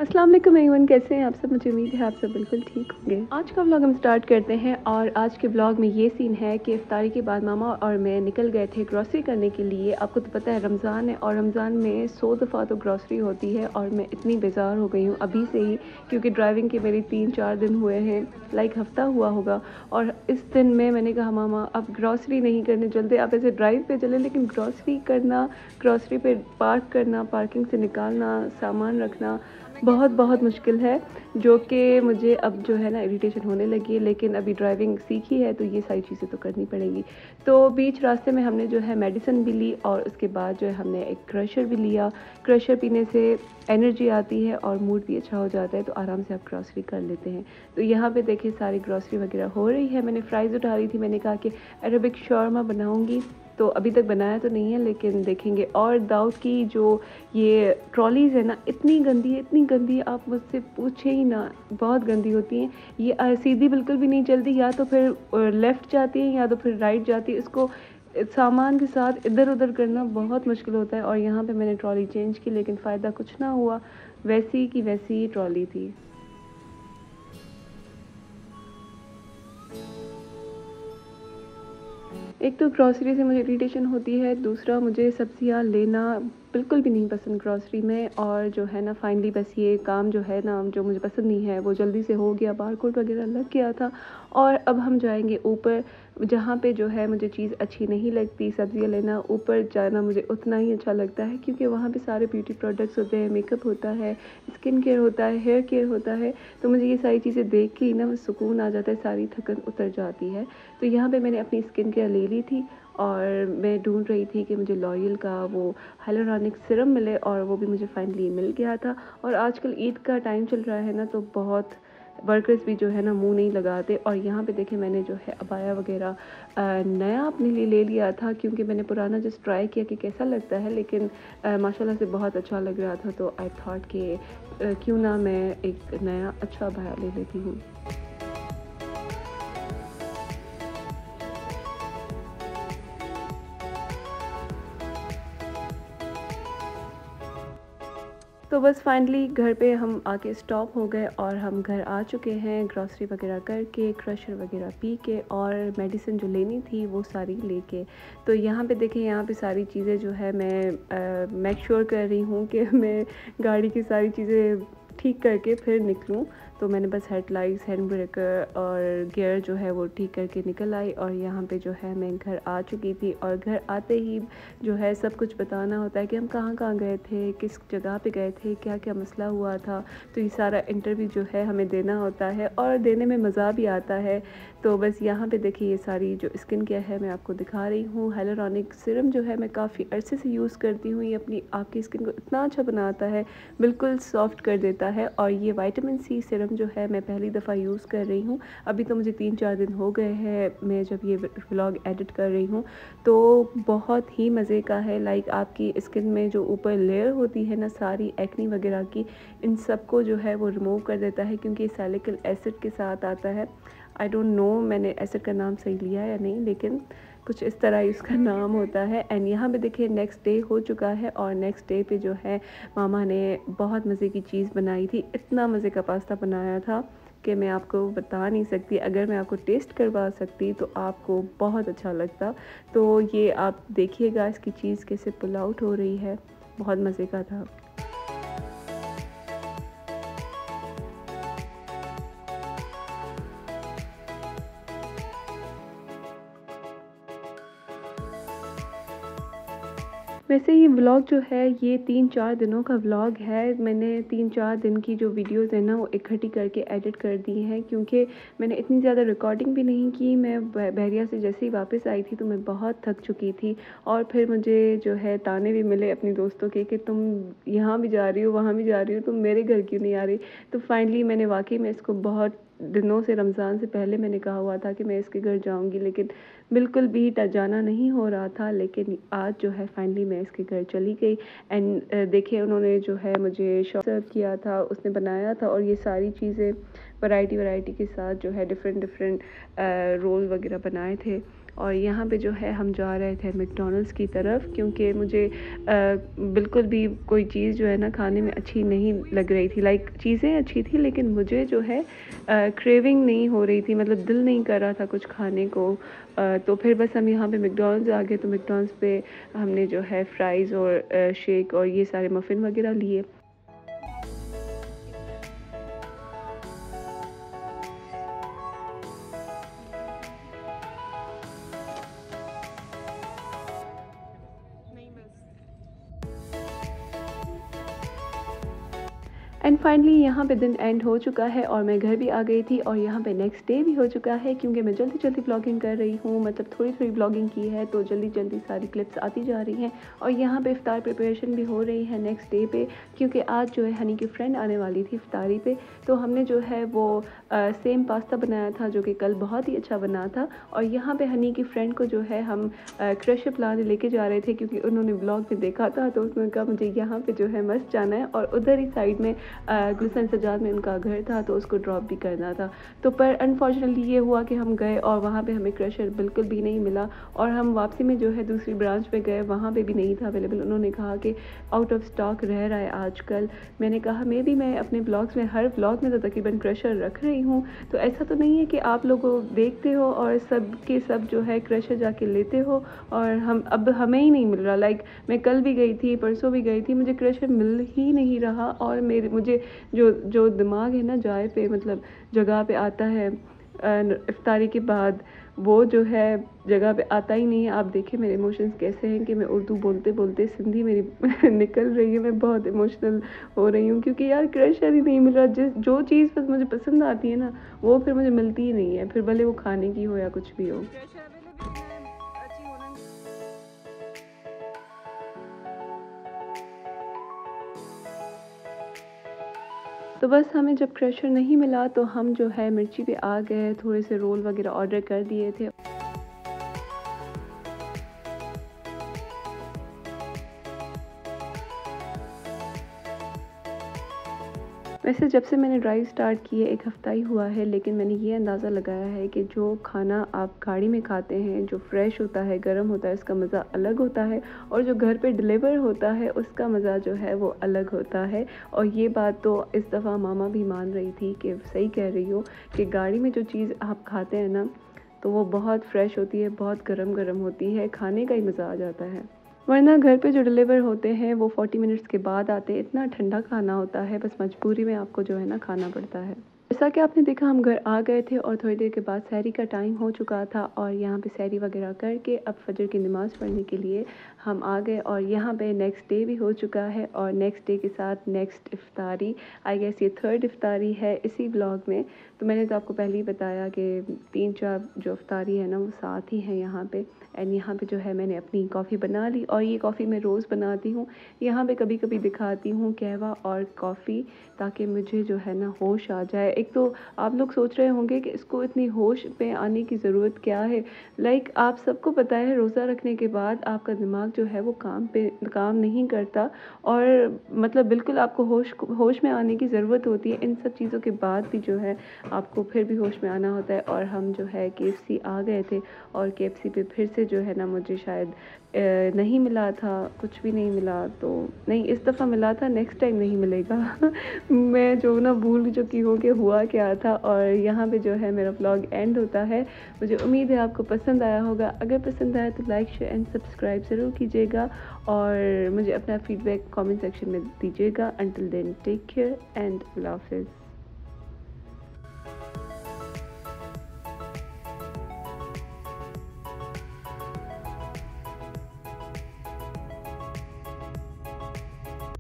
अस्सलाम वालेकुम एवरीवन, कैसे हैं आप सब। मुझे उम्मीद है आप सब बिल्कुल ठीक होंगे। आज का व्लॉग हम स्टार्ट करते हैं और आज के व्लॉग में ये सीन है कि इफ्तारी के बाद मामा और मैं निकल गए थे ग्रॉसरी करने के लिए। आपको तो पता है रमज़ान है और रमज़ान में 100 दफ़ा तो ग्रॉसरी होती है और मैं इतनी बेजार हो गई हूँ अभी से ही, क्योंकि ड्राइविंग के मेरे 3-4 दिन हुए हैं, लाइक हफ़्ता हुआ होगा। और इस दिन में मैंने कहा मामा अब ग्रॉसरी नहीं करने चलते, आप ऐसे ड्राइव पे चले, लेकिन ग्रॉसरी करना, ग्रॉसरी पे पार्क करना, पार्किंग से निकालना, सामान रखना बहुत बहुत मुश्किल है, जो कि मुझे अब जो है ना इरिटेशन होने लगी है। लेकिन अभी ड्राइविंग सीखी है तो ये सारी चीज़ें तो करनी पड़ेंगी। तो बीच रास्ते में हमने जो है मेडिसिन भी ली और उसके बाद जो है हमने एक क्रशर भी लिया। क्रशर पीने से एनर्जी आती है और मूड भी अच्छा हो जाता है, तो आराम से आप ग्रॉसरी कर लेते हैं। तो यहाँ पे देखिए सारी ग्रॉसरी वगैरह हो रही है। मैंने फ्राइज़ उठा रही थी, मैंने कहा कि अरबिक शौरमा बनाऊँगी, तो अभी तक बनाया तो नहीं है लेकिन देखेंगे। और दाऊद की जो ये ट्रॉलीज़ है ना, इतनी गंदी है, इतनी गंदी है, आप मुझसे पूछे ही ना, बहुत गंदी होती हैं ये। सीधी बिल्कुल भी नहीं चलती, या तो फिर लेफ़्ट जाती है या तो फिर राइट जाती है। इसको सामान के साथ इधर उधर करना बहुत मुश्किल होता है। और यहाँ पे मैंने ट्रॉली चेंज की लेकिन फ़ायदा कुछ ना हुआ, वैसी की वैसी ही ट्रॉली थी। एक तो ग्रॉसरी से मुझे इरिटेशन होती है, दूसरा मुझे सब्जियां लेना बिल्कुल भी नहीं पसंद ग्रॉसरी में। और जो है ना फाइनली बस ये काम जो है ना, जो मुझे पसंद नहीं है, वो जल्दी से हो गया, बारकोड वगैरह लग गया था। और अब हम जाएंगे ऊपर, जहाँ पे जो है मुझे चीज़ अच्छी नहीं लगती सब्जियां लेना, ऊपर जाना मुझे उतना ही अच्छा लगता है, क्योंकि वहाँ पे सारे ब्यूटी प्रोडक्ट्स होते हैं, मेकअप होता है, स्किन केयर होता है, हेयर केयर होता है। तो मुझे ये सारी चीज़ें देख के ही ना सुकून आ जाता है, सारी थकन उतर जाती है। तो यहाँ पे मैंने अपनी स्किन केयर ले ली थी और मैं ढूंढ रही थी कि मुझे लॉरियल का वो हाइलुरोनिक सिरम मिले, और वो भी मुझे फाइनली मिल गया था। और आजकल ईद का टाइम चल रहा है ना, तो बहुत वर्कर्स भी जो है ना मुंह नहीं लगाते। और यहाँ पे देखें मैंने जो है अबाया वगैरह नया अपने लिए ले लिया था, क्योंकि मैंने पुराना जस्ट ट्राई किया कि कैसा लगता है, लेकिन माशाल्लाह से बहुत अच्छा लग रहा था। तो आई थॉट कि क्यों ना मैं एक नया अच्छा अबाया ले लेती हूँ। तो बस फाइनली घर पे हम आके स्टॉप हो गए और हम घर आ चुके हैं, ग्रॉसरी वगैरह करके, क्रशर वगैरह पी के, और मेडिसिन जो लेनी थी वो सारी लेके। तो यहाँ पे देखें, यहाँ पे सारी चीज़ें जो है मैं मेक श्योर कर रही हूँ कि मैं गाड़ी की सारी चीज़ें ठीक करके फिर निकलूँ। तो मैंने बस हेडलाइट्स, हैंड ब्रेकर और गियर जो है वो ठीक करके निकल आई। और यहाँ पे जो है मैं घर आ चुकी थी, और घर आते ही जो है सब कुछ बताना होता है कि हम कहाँ कहाँ गए थे, किस जगह पे गए थे, क्या क्या मसला हुआ था। तो ये सारा इंटरव्यू जो है हमें देना होता है और देने में मज़ा भी आता है। तो बस यहाँ पे देखिए ये सारी जो स्किन केयर है मैं आपको दिखा रही हूँ। हाइलुरोनिक सिरम जो है मैं काफ़ी अरसे से यूज़ करती हूँ, ये अपनी आपकी स्किन को इतना अच्छा बनाता है, बिल्कुल सॉफ्ट कर देता है। और ये विटामिन सी सिरम जो है मैं पहली दफ़ा यूज़ कर रही हूँ, अभी तो मुझे 3-4 दिन हो गए हैं मैं जब ये व्लॉग एडिट कर रही हूँ। तो बहुत ही मज़े का है, लाइक आपकी स्किन में जो ऊपर लेयर होती है ना सारी एक्नी वगैरह की, इन सब को जो है वो रिमूव कर देता है, क्योंकि सैलिसिलिक एसिड के साथ आता है। आई डोंट नो मैंने एसिड का नाम सही लिया या नहीं, लेकिन कुछ इस तरह इसका नाम होता है। एंड यहाँ पे देखिए नेक्स्ट डे हो चुका है, और नेक्स्ट डे पे जो है मामा ने बहुत मज़े की चीज़ बनाई थी। इतना मज़े का पास्ता बनाया था कि मैं आपको बता नहीं सकती, अगर मैं आपको टेस्ट करवा सकती तो आपको बहुत अच्छा लगता। तो ये आप देखिएगा इसकी चीज़ कैसे पुल आउट हो रही है, बहुत मज़े का था। वैसे ये व्लॉग जो है ये 3-4 दिनों का व्लॉग है। मैंने 3-4 दिन की जो वीडियोज़ है ना वो इकट्ठी करके एडिट कर दी हैं, क्योंकि मैंने इतनी ज़्यादा रिकॉर्डिंग भी नहीं की। मैं बहरिया से जैसे ही वापस आई थी तो मैं बहुत थक चुकी थी, और फिर मुझे जो है ताने भी मिले अपनी दोस्तों के कि तुम यहाँ भी जा रही हो, वहाँ भी जा रही हो, तुम मेरे घर क्यों नहीं आ रही। तो फाइनली मैंने वाकई में इसको बहुत दिनों से, रमज़ान से पहले मैंने कहा हुआ था कि मैं इसके घर जाऊंगी, लेकिन बिल्कुल भी जाना नहीं हो रहा था। लेकिन आज जो है फाइनली मैं इसके घर चली गई। एंड देखिए उन्होंने जो है मुझे शॉप सर्व किया था, उसने बनाया था, और ये सारी चीज़ें वैरायटी वैरायटी के साथ जो है डिफरेंट डिफरेंट रोल वगैरह बनाए थे। और यहाँ पे जो है हम जा रहे थे मैकडॉनल्ड्स की तरफ, क्योंकि मुझे बिल्कुल भी कोई चीज़ जो है ना खाने में अच्छी नहीं लग रही थी। लाइक चीज़ें अच्छी थी लेकिन मुझे जो है क्रेविंग नहीं हो रही थी, मतलब दिल नहीं कर रहा था कुछ खाने को। तो फिर बस हम यहाँ पे मैकडॉनल्ड्स आ गए। तो मैकडॉनल्ड्स पे हमने जो है फ्राइज़ और शेक और ये सारे मफ़िन वगैरह लिए। एंड फाइनली यहाँ पे दिन एंड हो चुका है और मैं घर भी आ गई थी और यहाँ पे नेक्स्ट डे भी हो चुका है, क्योंकि मैं जल्दी जल्दी ब्लॉगिंग कर रही हूँ, मतलब थोड़ी थोड़ी ब्लॉगिंग की है तो जल्दी जल्दी सारी क्लिप्स आती जा रही हैं। और यहाँ पे इफ्तार प्रिपरेशन भी हो रही है नेक्स्ट डे पे, क्योंकि आज जो है हनी की फ्रेंड आने वाली थी इफ्तारी पे। तो हमने जो है वो सेम पास्ता बनाया था जो कि कल बहुत ही अच्छा बना था। और यहाँ पे हनी की फ्रेंड को जो है हम क्रश प्लान लेके जा रहे थे, क्योंकि उन्होंने ब्लॉग में देखा था तो उसने कहा मुझे यहाँ पे जो है मस्त जाना है। और उधर ही साइड में गुलशन सजाद में उनका घर था तो उसको ड्रॉप भी करना था। तो पर अनफॉर्चुनेटली ये हुआ कि हम गए और वहाँ पे हमें क्रशर बिल्कुल भी नहीं मिला। और हम वापसी में जो है दूसरी ब्रांच पे गए, वहाँ पे भी नहीं था अवेलेबल। उन्होंने कहा कि आउट ऑफ स्टॉक रह रहा है आजकल। मैंने कहा मैं अपने ब्लॉग्स में हर ब्लॉग में तो तकरीबन क्रशर रख रही हूँ, तो ऐसा तो नहीं है कि आप लोग देखते हो और सब के सब जो है क्रशर जाके लेते हो और हमें ही नहीं मिल रहा। लाइक मैं कल भी गई थी, परसों भी गई थी, मुझे क्रशर मिल ही नहीं रहा। और मुझे जो दिमाग है ना जाए पे, मतलब जगह पे आता है इफ्तारी के बाद, वो जो है जगह पे आता ही नहीं है। आप देखें मेरे इमोशंस कैसे हैं कि मैं उर्दू बोलते बोलते सिंधी मेरी निकल रही है। मैं बहुत इमोशनल हो रही हूँ, क्योंकि यार क्रशर ही नहीं मिल रहा। जो चीज़ बस मुझे पसंद आती है ना वो फिर मुझे मिलती ही नहीं है, फिर भले वो खाने की हो या कुछ भी हो। तो बस हमें जब क्रशर नहीं मिला तो हम जो है मिर्ची पे आ गए, थोड़े से रोल वगैरह ऑर्डर कर दिए थे। वैसे जब से मैंने ड्राइव स्टार्ट की है 1 हफ़्ता ही हुआ है, लेकिन मैंने ये अंदाज़ा लगाया है कि जो खाना आप गाड़ी में खाते हैं, जो फ्रेश होता है, गर्म होता है, उसका मज़ा अलग होता है। और जो घर पे डिलीवर होता है उसका मज़ा जो है वो अलग होता है। और ये बात तो इस दफ़ा मामा भी मान रही थी कि सही कह रही हो कि गाड़ी में जो चीज़ आप खाते हैं ना तो वो बहुत फ्रेश होती है, बहुत गरम गरम होती है, खाने का ही मज़ा आ जाता है। वरना घर पे जो डिलीवर होते हैं वो 40 मिनट्स के बाद आते हैं। इतना ठंडा खाना होता है, बस मजबूरी में आपको जो है ना खाना पड़ता है। जैसा कि आपने देखा हम घर आ गए थे और थोड़ी देर के बाद सहरी का टाइम हो चुका था और यहाँ पे सहरी वगैरह करके अब फजर की नमाज़ पढ़ने के लिए हम आ गए। और यहाँ पे नेक्स्ट डे भी हो चुका है और नेक्स्ट डे के साथ नेक्स्ट इफ्तारी, आई गेस ये 3rd इफ्तारी है इसी ब्लॉग में। तो मैंने तो आपको पहले ही बताया कि 3-4 जो इफ्तारी है ना वो साथ ही हैं यहाँ पे। एंड यहाँ पे जो है मैंने अपनी कॉफ़ी बना ली और ये कॉफ़ी मैं रोज़ बनाती हूँ। यहाँ पे कभी कभी दिखाती हूँ कहवा और कॉफ़ी, ताकि मुझे जो है ना होश आ जाए। एक तो आप लोग सोच रहे होंगे कि इसको इतनी होश पे आने की ज़रूरत क्या है। लाइक आप सबको पता है रोज़ा रखने के बाद आपका दिमाग जो है वो काम नहीं करता और मतलब बिल्कुल आपको होश में आने की ज़रूरत होती है। इन सब चीज़ों के बाद भी जो है आपको फिर भी होश में आना होता है। और हम जो है KFC आ गए थे और KFC पे फिर से जो है ना मुझे शायद नहीं मिला था, कुछ भी नहीं मिला। तो नहीं, इस दफ़ा मिला था, नेक्स्ट टाइम नहीं मिलेगा। मैं जो ना भूल चुकी हूँ कि हुआ क्या था। और यहाँ पे जो है मेरा व्लॉग एंड होता है। मुझे उम्मीद है आपको पसंद आया होगा। अगर पसंद आया तो लाइक शेयर एंड सब्सक्राइब ज़रूर कीजिएगा और मुझे अपना फीडबैक कमेंट सेक्शन में दीजिएगा। Until then take care and अल्लाह हाफ़िज़।